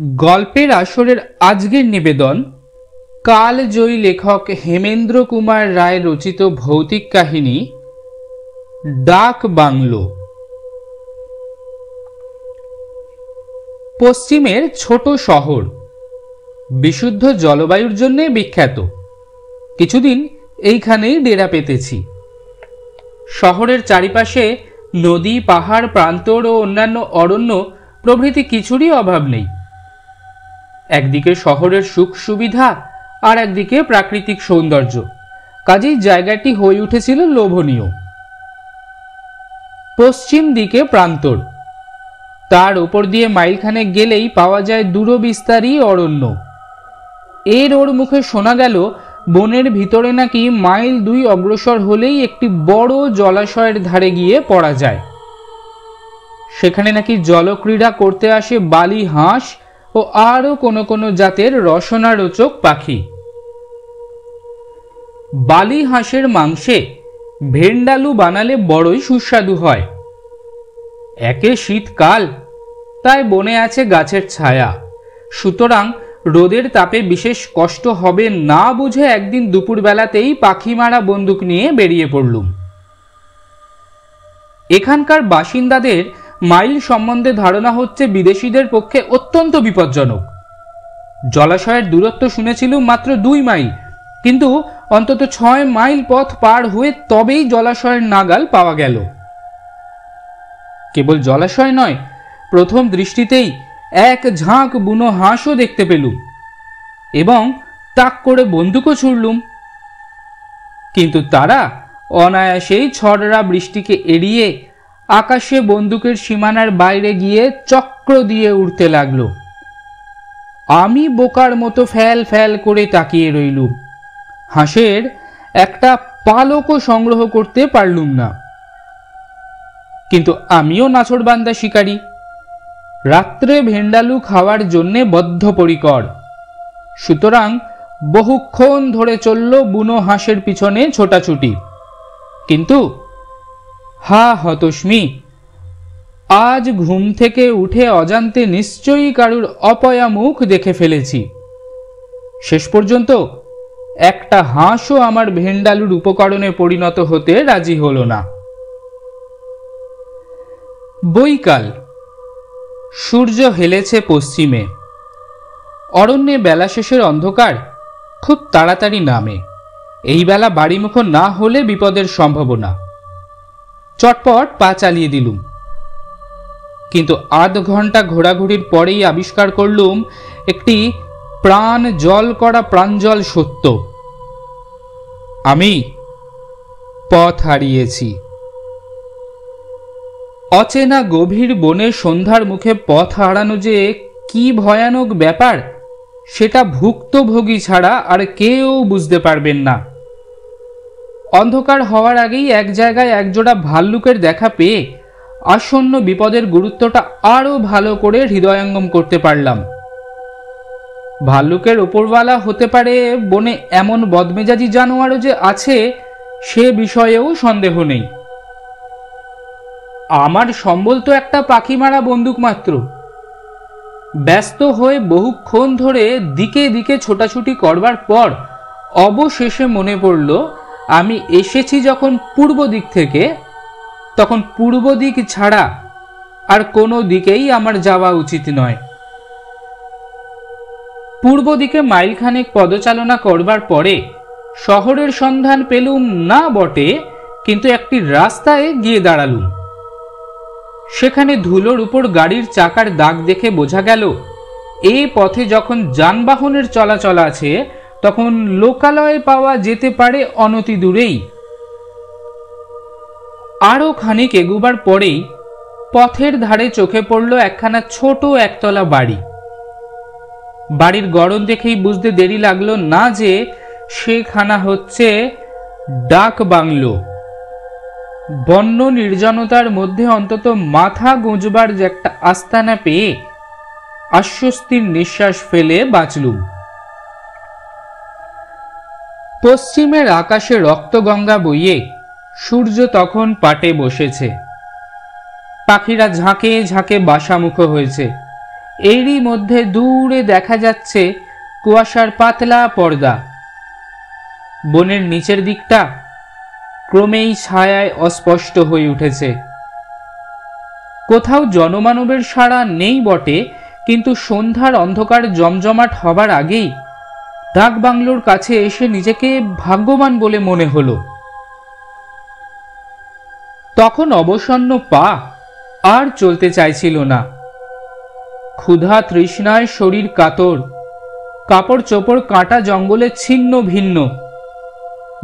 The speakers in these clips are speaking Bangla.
गल्पेर आसरेर आजकेर निवेदन कालजयी लेखक हेमेंद्र कुमार राय रचित भौतिक काहिनी डाक बांगलो। पश्चिमेर छोट शहर विशुद्ध जलवायुर जन्य विख्यात। किछुदिन एइखानेई डेरा पेतेछि। शहरेर चारिपाशे नदी पहाड़ प्रांतर ओ अन्यान्य अरण्य प्रभृति किछुरई अभाव नेই। एकदिके शहरेर सुख सुविधा और एकदिके प्राकृतिक सौंदर्य, काजेई जायगाटी हये उठेछिल लोभनीय। पश्चिम दिके प्रांतर, तार ओपर दिये माइलखानेक गेलेई पाওয়া যায় दूरबिस्तारी अरण्य। एर ओर मुखे शोना गेल बनेर भितरे नाकि माइल 2 अग्रसर हलेई एकटी बड़ जलाशयेर धारे गिये पड़ा जाय। सेखाने नाकि जलक्रीड़ा करते आसे बाली हाँस ओ आरो कोनो कोनो जातेर रसनारोचक पाखी। बाली हाँसेर मांसे भेंडालू बानाले बड़ई सुस्वादु हय। एके शीतकाल, ताई बने आछे गाछेर छाया, सुतरां रोदेर तापे विशेष कष्ट हबे ना बुझे एकदिन दुपुर बेलातेई पाखी मारा बंदूक निये बेरिये पड़लुम। एखानकार बासिन्दादेर माइल सम्बन्धे धारणा होच्छे विदेशीदेर पक्षे अत्यंत विपज्जनक। जलाशयेर दूरत्व शुनेछिलुम मात्र 2 माइल, किन्तु अंतत 6 माइल पथ पार हुए तबेई जलाशयेर नागाल पाওয়া गेल। केवल जलाशय नय, प्रथम दृष्टितेई एक झाँक बुनो हाँसও देखते पेलुम एवं ताक करे बंदूकও छुड़लुम। किन्तु तारा अनायासेई छड़रा बृष्टिके एड़िये आकाशे बंदूकेर सीमानार बाइरे गिये चक्र दिये उड़ते लागलो। आमी बोकार मतो फैल फैल करे ताकिये रइलुम। हाँसेर एकटा पालकও संग्रह करते पारलुम ना। किन्तु आमिও नाछड़बान्दा शिकारी। रात्रे भेंडालू खावार जन्य बद्धपरिकर। सुतरां बहुक्षण धरे चललो बुनो हाँसेर पिछने छोटाछुटी। किन्तु हा हतोष्मी, आज घुम थेके उठे अजान्ते निश्चयई कारुर अपया मुख देखे फेलेछि। शेष पर्यन्त एकटा हाँसও आमार भेंडालुर उपकरणे परिणत होते राजी हलो ना। बैकाल, सूर्य हेलेছে पश्चिमे। अरण्ये बेला शेषेर अंधकार खूब ताड़ाताड़ी नामे। एई बेला बाड़ीमुख ना होले विपदेर सम्भावना। चटपट पा चालिये दिलुम। किन्तु आध घंटा घोराघुरिर परेई आविष्कार करलुम एकटी प्राण जल करा प्राञ्जल सत्य। आमी पथ हारिয়েছি। अचेना गभीर बने सन्ध्यार मुखे पथ हारानो जे कि भयानक ब्यापार सेटा भुक्तभोगी छाड़ा आर केउ बुझते पारबेन ना। अंधकार हওয়ার আগেই एक জায়গায় একজোড়া ভাল্লুকের দেখা পেয়ে আসন্ন বিপদের গুরুত্বটা আরো ভালো করে হৃদয়ঙ্গম করতে পারলাম। ভাল্লুকের উপরওয়ালা হতে পারে বনে এমন বদমেজাজি জানোয়ারও যে আছে সে বিষয়েও সন্দেহ নেই। আমার সম্বল তো একটা পাখি মারা বন্দুক মাত্র। ব্যস্ত হয়ে বহুক্ষণ ধরে দিকে দিকে ছোটাছুটি করবার পর অবশেষে মনে পড়ল আমি এসেছি যখন পূর্ব দিক থেকে, তখন পূর্ব দিক ছাড়া আর কোনো দিকেই আমার যাওয়া উচিত নয়। পূর্ব দিকে মাইলখানেক পদচালনা করবার পরে শহরের সন্ধান পেলুম না বটে, কিন্তু একটি রাস্তায় গিয়ে দাঁড়ালুম। সেখানে ধুলোর উপর গাড়ির চাকার দাগ দেখে বোঝা গেল এই পথে যখন যানবাহনের চলাচল আছে তখন লোকালয়ে পাওয়া যেতে পারে অনতি দূরেই। আরো খানিক এগুবার পরেই পথের ধারে চোখে পড়ল একখানা ছোট একতলা বাড়ি। বাড়ির গড়ন দেখেই বুঝতে দেরি লাগলো না যে সেখানা হচ্ছে ডাক বাংলো। বন্য নির্জনতার মধ্যে অন্তত মাথা গুঁজবার যে একটা আস্তানা পেয়ে আশ্বস্তির নিঃশ্বাস ফেলে বাঁচলুম। পশ্চিমের আকাশে রক্তগঙ্গা বইয়ে সূর্য তখন পাটে বসেছে। পাখিরা ঝাঁকে ঝাঁকে বাসামুখো হয়েছে। এরই মধ্যে দূরে দেখা যাচ্ছে কুয়াশার পাতলা পর্দা। বনের নিচের দিকটা ক্রমেই ছায়ায় অস্পষ্ট হয়ে উঠেছে। কোথাও জনমানবের সাড়া নেই বটে, কিন্তু সন্ধ্যার অন্ধকার জমজমাট হবার আগেই ডাক বাংলোর কাছে এসে নিজেকে ভাগ্যবান বলে মনে হলো। তখন অবসন্ন পা আর চলতে চাইছিল না। ক্ষুধা তৃষ্ণায় শরীর কাতর, কাপড় চোপড় কাটা জঙ্গলে ছিন্ন ভিন্ন,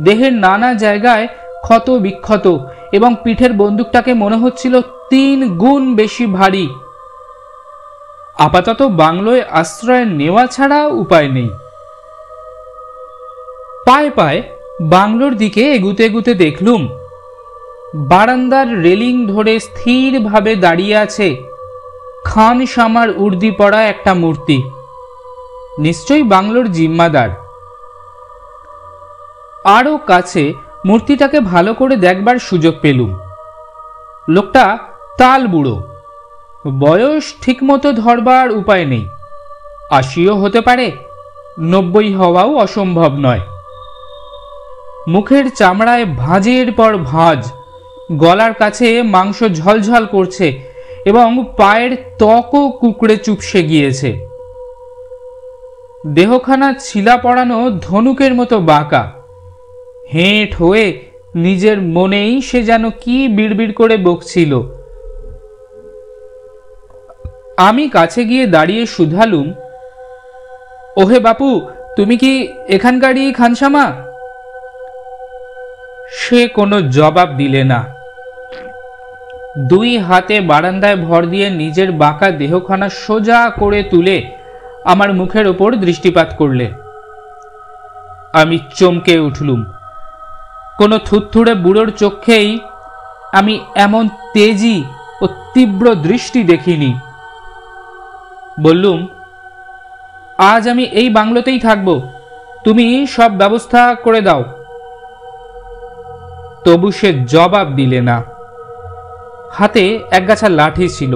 দেহের নানা জায়গায় ক্ষত বিক্ষত, এবং পিঠের বন্দুকটাকে মনে হচ্ছিল 3 গুণ বেশি ভারী। আপাতত বাংলোয় আশ্রয় নেওয়া ছাড়া উপায় নেই। পায়ে পায়ে বাংলোর দিকে এগুতে এগুতে দেখলুম বারান্দার রেলিং ধরে স্থিরভাবে দাঁড়িয়ে আছে খানসামার উর্দি পরা একটা মূর্তি, নিশ্চয়ই বাংলোর জিম্মাদার। আরও কাছে মূর্তিটাকে ভালো করে দেখবার সুযোগ পেলুম। লোকটা তাল বুড়ো, বয়স ঠিকমতো ধরবার উপায় নেই। 80ও হতে পারে, 90 হওয়াও অসম্ভব নয়। মুখের চামড়ায় ভাঁজের পর ভাঁজ, গলার কাছে মাংস ঝলঝল করছে এবং পায়ের ত্বকও কুকড়ে চুপসে গিয়েছে। দেহখানা ছিলা পড়ানো ধনুকের মতো বাঁকা। হেঁট হয়ে নিজের মনেই সে যেন কি বিড়বিড় করে বকছিল। আমি কাছে গিয়ে দাঁড়িয়ে শুধালুম, ওহে বাপু, তুমি কি এখানকারই খানসামা? সে কোনো জবাব দিলে না। 2 হাতে বারান্দায় ভর দিয়ে নিজের বাঁকা দেহখানা সোজা করে তুলে আমার মুখের ওপর দৃষ্টিপাত করলে। আমি চমকে উঠলুম। কোনো থুতথুড়ে বুড়োর চোখেই আমি এমন তেজি ও তীব্র দৃষ্টি দেখিনি। বললুম, আজ আমি এই বাংলোতেই থাকব, তুমি সব ব্যবস্থা করে দাও। তবু সে জবাব দিলে না। হাতে একগাছা লাঠি ছিল।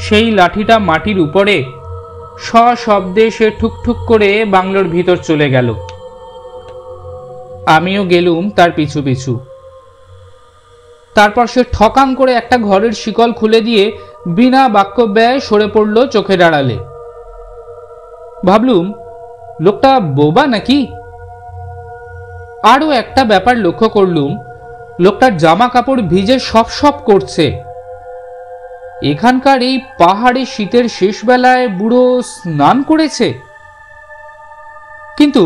সেই লাঠিটা মাটির উপরে সশব্দে সে ঠুকঠুক করে বাংলোর ভিতর চলে গেল। আমিও গেলুম তার পিছু পিছু। তারপর সে ঠকাং করে একটা ঘরের শিকল খুলে দিয়ে বিনা বাক্য ব্যয় সরে পড়ল চোখের আড়ালে। ভাবলুম, লোকটা বোবা নাকি? আরও একটা ব্যাপার লক্ষ্য করলুম, লোকটার জামা কাপড় ভিজে সপ সপ করছে। এখানকার এই পাহাড়ে শীতের শেষ বেলায় বুড়ো স্নান করেছে? কিন্তু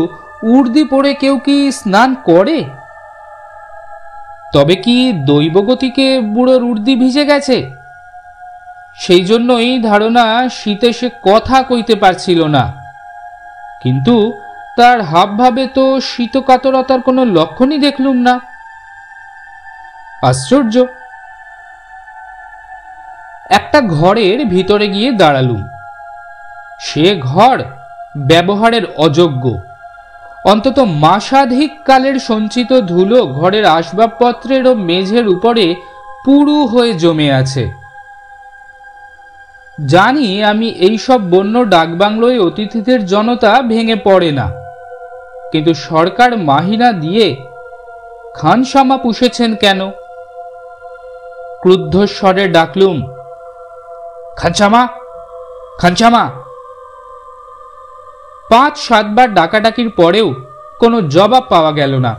উর্দি পরে কেউ কি স্নান করে? তবে কি দৈবগতিকে বুড়োর উর্দি ভিজে গেছে? সেই জন্যই ধারণা শীতে সে কথা কইতে পারছিল না, কিন্তু তার হাবভাবে তো শীতকাতরতার কোনো লক্ষণই দেখলুম না। আশ্চর্য! একটা ঘরের ভিতরে গিয়ে দাঁড়ালুম। সে ঘর ব্যবহারের অযোগ্য। অন্তত মাসাধিক কালের সঞ্চিত ধুলো ঘরের আসবাবপত্রের ও মেঝের উপরে পুরু হয়ে জমে আছে। জানি আমি এইসব বন্য ডাকবাংলোয় অতিথিদের জনতা ভেঙে পড়ে না, কিন্তু সরকার মাহিনা দিয়ে খানসামা পুষেছেন কেন? ক্রুদ্ধ স্বরে ডাকলুম, খানসামা, খানসামা। 5-7 বার ডাকাডাকির পরেও কোনো জবাব পাওয়া গেল না।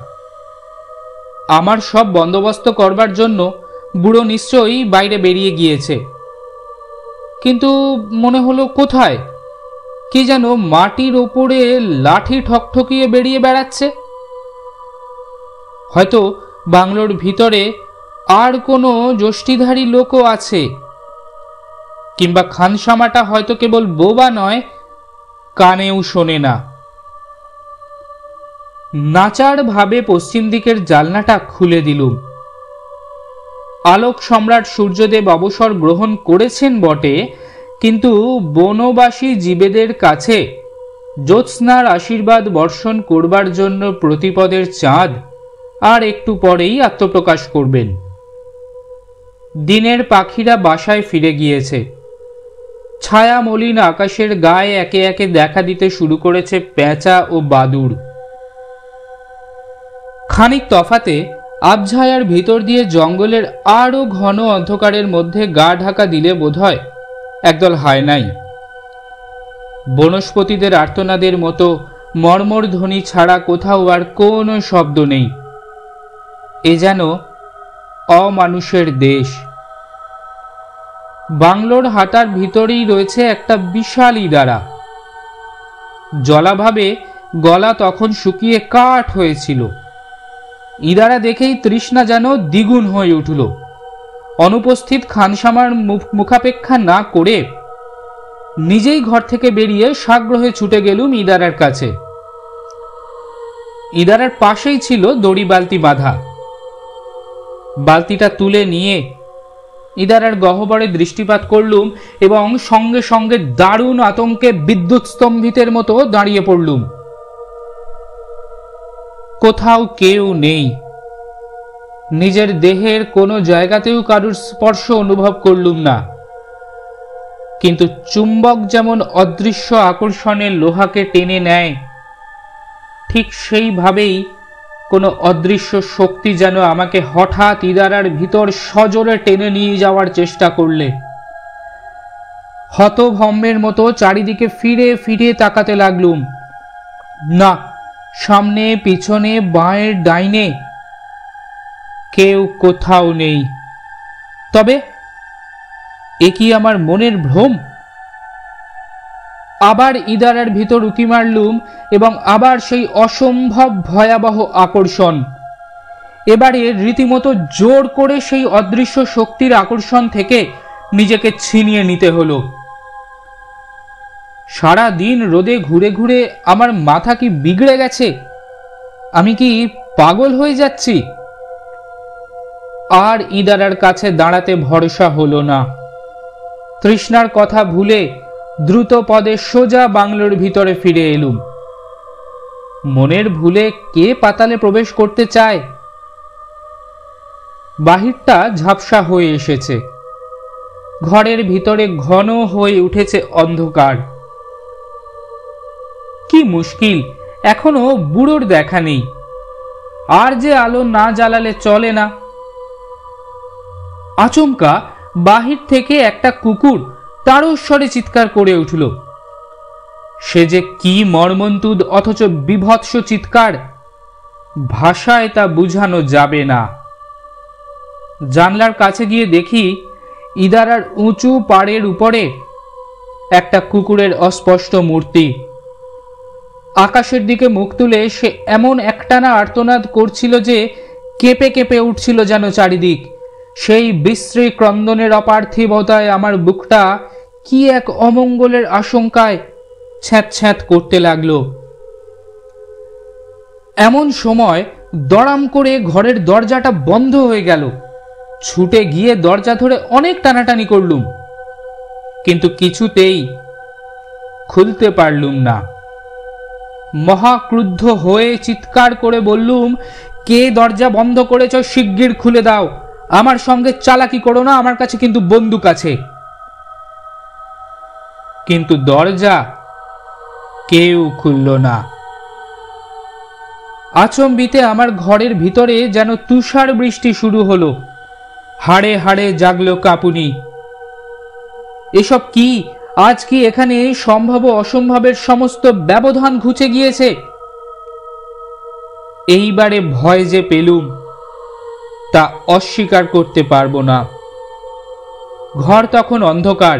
আমার সব বন্দোবস্ত করবার জন্য বুড়ো নিশ্চয়ই বাইরে বেরিয়ে গিয়েছে, কিন্তু মনে হলো কোথায়? কি যেন মাটির ওপরে লাঠি ঠকঠকিয়ে বেরিয়ে বেড়াচ্ছে। হয়তো বাংলোর ভিতরে আর কোনো যষ্টিধারী লোকও আছে, কিংবা খানসামাটা হয়তো কেবল বোবা নয়, কানেও শোনে না। নাচার ভাবে পশ্চিম দিকের জানলাটা খুলে দিলুম। আলোক সম্রাট সূর্যদেব অবসর গ্রহণ করেছেন বটে, কিন্তু বনবাসী জীবেদের কাছে জ্যোৎস্নার আশীর্বাদ বর্ষণ করবার জন্য প্রতিপদের চাঁদ আর একটু পরেই আত্মপ্রকাশ করবেন। দিনের পাখিরা বাসায় ফিরে গিয়েছে। ছায়া মলিন আকাশের গায়ে একে একে দেখা দিতে শুরু করেছে পেঁচা ও বাদুড়। খানিক তফাতে আবঝায়ার ভিতর দিয়ে জঙ্গলের আরো ঘন অন্ধকারের মধ্যে গা ঢাকা দিলে বোধহয় একদল হায়নাই। বনস্পতিদের আর্তনাদের মতো মর্মর ধ্বনি ছাড়া কোথাও আর কোনো শব্দ নেই। এ যেন অমানুষের দেশ। বাংলোর হাটার ভিতরেই রয়েছে একটা বিশাল ইদারা। জলাভাবে গলা তখন শুকিয়ে কাঠ হয়েছিল। ইদারা দেখেই তৃষ্ণা যেন দ্বিগুণ হয়ে উঠল। অনুপস্থিত খানসামার মুখাপেক্ষা না করে নিজেই ঘর থেকে বেরিয়ে সাগ্রহে ছুটে গেলুম ইদারার কাছে। ইদারার পাশেই ছিল দড়ি বালতি বাঁধা। বালতিটা তুলে নিয়ে ইদারার গহ্বরে দৃষ্টিপাত করলুম এবং সঙ্গে সঙ্গে দারুণ আতঙ্কে বিদ্যুৎ স্তম্ভিতের মতো দাঁড়িয়ে পড়লুম। কোথাও কেউ নেই। নিজের দেহের কোনো জায়গাতেও কারুর স্পর্শ অনুভব করলুম না। কিন্তু চুম্বক যেমন অদৃশ্য আকর্ষণের লোহাকে টেনে নেয়, ঠিক সেইভাবেই কোনো অদৃশ্য শক্তি যেন আমাকে হঠাৎ ইদারার ভিতর সজোরে টেনে নিয়ে যাওয়ার চেষ্টা করলে। হতভম্বের মতো চারিদিকে ফিরে ফিরে তাকাতে লাগলুম। না, সামনে পিছনে বাঁয়ের ডাইনে কেউ কোথাও নেই। তবে এ কি আমার মনের ভ্রম? আবার ইদারার ভিতর উঁকি মারলুম এবং আবার সেই অসম্ভব ভয়াবহ আকর্ষণ। এবারে রীতিমতো জোর করে সেই অদৃশ্য শক্তির আকর্ষণ থেকে নিজেকে ছিনিয়ে নিতে হলো। সারা দিন রোদে ঘুরে ঘুরে আমার মাথা কি বিগড়ে গেছে? আমি কি পাগল হয়ে যাচ্ছি? আর ইদারার কাছে দাঁড়াতে ভরসা হলো না। তৃষ্ণার কথা ভুলে দ্রুত পদে সোজা বাংলোর ভিতরে ফিরে এলুম। মনের ভুলে কে পাতালে প্রবেশ করতে চায়? বাহিরটা ঝাপসা হয়ে এসেছে। ঘরের ভিতরে ঘন হয়ে উঠেছে অন্ধকার। কি মুশকিল, এখনো বুড়োর দেখা নেই। আর যে আলো না জ্বালালে চলে না। আচমকা বাহির থেকে একটা কুকুর তারস্বরে চিৎকার করে উঠল। সে যে কি মর্মন্তুদ অথচ বিভৎস চিৎকার, ভাষায় তা বুঝানো যাবে না। জানলার কাছে গিয়ে দেখি ইদারার উঁচু পাড়ের উপরে একটা কুকুরের অস্পষ্ট মূর্তি। আকাশের দিকে মুখ তুলে সে এমন একটানা আর্তনাদ করছিল যে কেঁপে কেঁপে উঠছিল যেন চারিদিক। সেই বিশ্রী ক্রন্দনের অপার্থিবতায় আমার বুকটা কি এক অমঙ্গলের আশঙ্কায় ছ্যাঁত ছ্যাঁত করতে লাগলো। এমন সময় দড়াম করে ঘরের দরজাটা বন্ধ হয়ে গেল। ছুটে গিয়ে দরজা ধরে অনেক টানাটানি করলুম, কিন্তু কিছুতেই খুলতে পারলুম না। মহাক্রুদ্ধ হয়ে চিৎকার করে বললুম, কে দরজা বন্ধ করেছ? শিগগির খুলে দাও। আমার সঙ্গে চালাকি করো না, আমার কাছে কিন্তু বন্দুক আছে। কিন্তু দরজা কেউ খুলল না। আচম্বিতে আমার ঘরের ভিতরে যেন তুষার বৃষ্টি শুরু হলো। হাড়ে হাড়ে জাগলো কাঁপুনি। এসব কি? আজ কি এখানে সম্ভব অসম্ভবের সমস্ত ব্যবধান ঘুচে গিয়েছে? এইবারে ভয় যে পেলুম তা অস্বীকার করতে পারবো না। ঘর তখন অন্ধকার।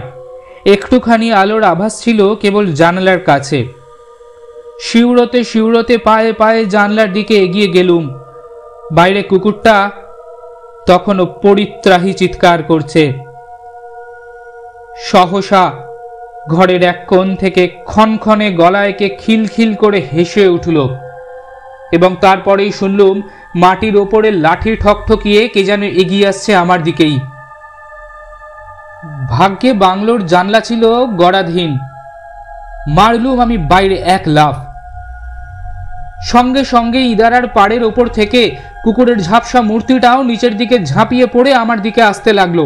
একটুখানি আলোর আভাস ছিল কেবল জানালার কাছে। শিউরোতে শিউরোতে পায়ে পায়ে জানলার দিকে এগিয়ে গেলুম। বাইরে কুকুরটা তখনও পরিত্রাহী চিৎকার করছে। সহসা ঘরের এক কোণ থেকে ক্ষণক্ষণে গলায় কে খিলখিল করে হেসে উঠল এবং তারপরেই শুনলুম মাটির ওপরে লাঠি ঠকঠকিয়ে কে যেন এগিয়ে আসছে আমার দিকেই। ভাগ্যে বাংলোর জানলা ছিল গড়াধীন। মারলুম আমি বাইরে এক লাফ। সঙ্গে সঙ্গে ইদারার পাড়ের ওপর থেকে কুকুরের ঝাপসা মূর্তিটাও নিচের দিকে ঝাঁপিয়ে পড়ে আমার দিকে আসতে লাগলো।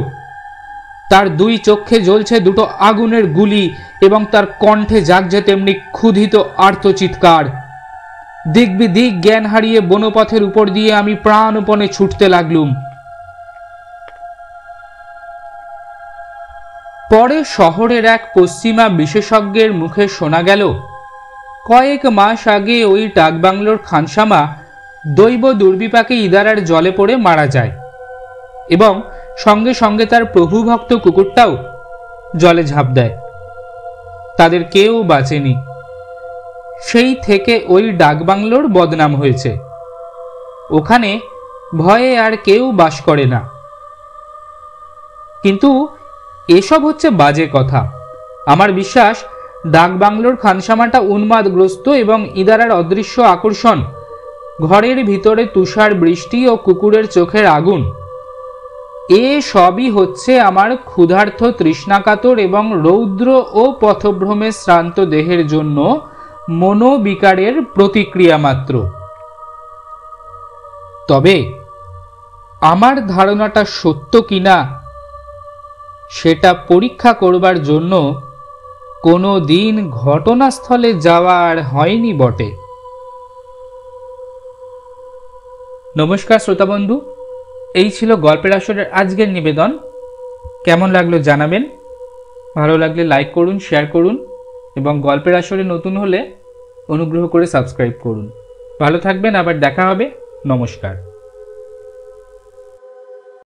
তার দুই চোখে জ্বলছে দুটো আগুনের গুলি এবং তার কণ্ঠে জাগছে তেমনি ক্ষুধিত আর্তচিৎকার। দিক বিদিক জ্ঞান হারিয়ে বনপথের উপর দিয়ে আমি প্রাণপণে ছুটতে লাগলুম। পরে শহরের এক পশ্চিমা বিশেষজ্ঞের মুখে শোনা গেল, কয়েক মাস আগে ওই ডাকবাংলোর খানসামা দৈব দুর্বিপাকে ইদারার জলে পড়ে মারা যায় এবং সঙ্গে সঙ্গে তার প্রভুভক্ত কুকুরটাও জলে ঝাঁপ দেয়। তাদের কেউ বাঁচেনি। সেই থেকে ওই ডাকবাংলোর বদনাম হয়েছে। ওখানে ভয়ে আর কেউ বাস করে না। কিন্তু এসব হচ্ছে বাজে কথা। আমার বিশ্বাস ডাকবাংলোর খানসামাটা উন্মাদগ্রস্ত এবং ইদারার অদৃশ্য আকর্ষণ, ঘরের ভিতরে তুষার বৃষ্টি ও কুকুরের চোখের আগুন, এ সবই হচ্ছে আমার ক্ষুধার্ত তৃষ্ণাকাতর এবং রৌদ্র ও পথভ্রমে শ্রান্ত দেহের জন্য মনোবিকারের প্রতিক্রিয়া মাত্র। তবে আমার ধারণাটা সত্য কিনা সেটা পরীক্ষা করবার জন্য কোনো দিন ঘটনাস্থলে যাওয়ার হয়নি বটে। নমস্কার শ্রোতা বন্ধু, এই ছিল গল্পের আসরের আজকের নিবেদন। কেমন লাগলো জানাবেন। ভালো লাগলে লাইক করুন, শেয়ার করুন এবং গল্পের আসরে নতুন হলে অনুগ্রহ করে সাবস্ক্রাইব করুন। ভালো থাকবেন, আবার দেখা হবে। নমস্কার।